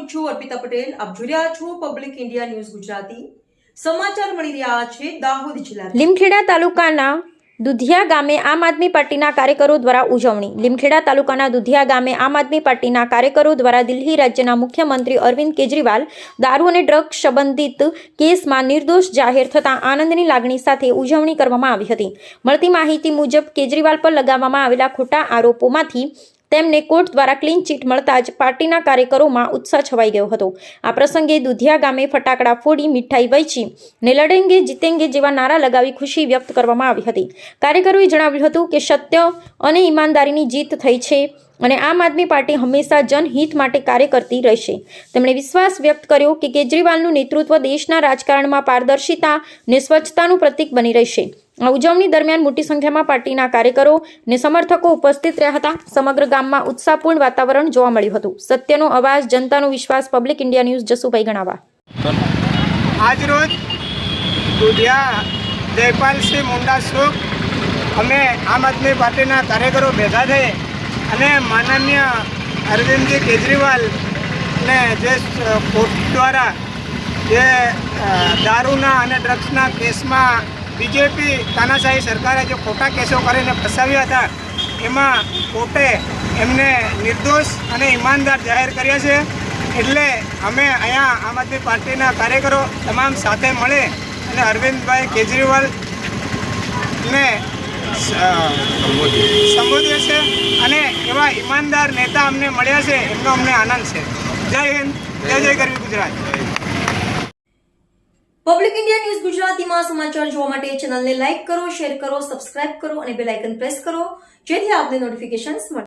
હું છું અર્પિતા પટેલ. આપ જોઈ રહ્યા છો પબ્લિક ઇન્ડિયા ન્યૂઝ ગુજરાતી. સમાચાર મળી રહ્યા છે દાહોદ જિલ્લાથી. લીમખેડા તાલુકાના દુધિયા ગામે આમ આદમી પાર્ટીના કાર્યકરો દ્વારા ઉજવણી. લીમખેડા તાલુકાના દુધિયા ગામે આમ આદમી પાર્ટીના કાર્યકરો દ્વારા દિલ્હી રાજ્યના મુખ્યમંત્રી અરવિંદ કેજરીવાલ દારૂ અને ડ્રગ્સ સંબંધિત કેસમાં નિર્દોષ જાહેર થતાં આનંદની લાગણી સાથે ઉજવણી કરવામાં આવી હતી. મળતી માહિતી મુજબ કેજરીવાલ પર લગાવવામાં આવેલા ખોટા આરોપોમાંથી તેમને કોર્ટ દ્વારા ક્લીન ચીટ મળતા જ પાર્ટીના કાર્યકરોમાં ઉત્સાહ છવાઈ ગયો હતો. આ પ્રસંગે દુધિયા ગામે ફટાકડા ફોડી મીઠાઈ વહેંચી ને લડેંગે જીતેંગે જેવા નારા લગાવી ખુશી વ્યક્ત કરવામાં આવી હતી. કાર્યકરોએ જણાવ્યું હતું કે સત્ય અને ઈમાનદારીની જીત થઈ છે અને આમ આદમી પાર્ટી હંમેશા જનહિત માટે કાર્ય કરતી રહેશે. તેમણે વિશ્વાસ વ્યક્ત કર્યો કે કેજરીવાલનું નેતૃત્વ દેશના રાજકારણમાં પારદર્શિતા અને સ્વચ્છતાનું પ્રતીક બની રહેશે. આ ઉજવણી દરમિયાન મોટી સંખ્યામાં પાર્ટીના કાર્યકરો અને સમર્થકો ઉપસ્થિત રહ્યા હતા. સમગ્ર ગામમાં ઉત્સાહપૂર્ણ વાતાવરણ જોવા મળ્યું હતું. સત્યનો અવાજ, જનતાનો વિશ્વાસ. Public India news Jasubhai ગણાવા. આજરોજ દુધિયા જયપાલસિંહ મુંડા સુખ અમે આમ આદમી પાર્ટીના કાર્યકરો ભેગા થઈ અને માનનીય અરવિંદજી કેજરીવાલને જે કોર્ટ દ્વારા જે દારૂના અને ડ્રગ્સના કેસમાં બીજેપી તાનાશાહી સરકારે જે ખોટા કેસો કરીને ફસાવ્યા હતા એમાં કોર્ટે એમને નિર્દોષ અને ઈમાનદાર જાહેર કર્યા છે. એટલે અમે અહીંયા આમ આદમી પાર્ટીના કાર્યકરો તમામ સાથે મળે અને અરવિંદભાઈ કેજરીવાલને સંબોધ્ય છે અને એવા ઈમાનદાર નેતા અમને મળ્યા છે એમનો અમને આનંદ છે. જય હિન્દ, જય જય ગરવી ગુજરાત. પબ્લિક ઇન્ડિયા ન્યૂઝ ગુજરાતીમાં સમાચાર જોવા માટે ચેનલને લાઇક કરો, શેર કરો, સબસ્ક્રાઇબ કરો અને બેલ આઇકન પ્રેસ કરો જેથી આપને નોટિફિકેશન્સ મળે.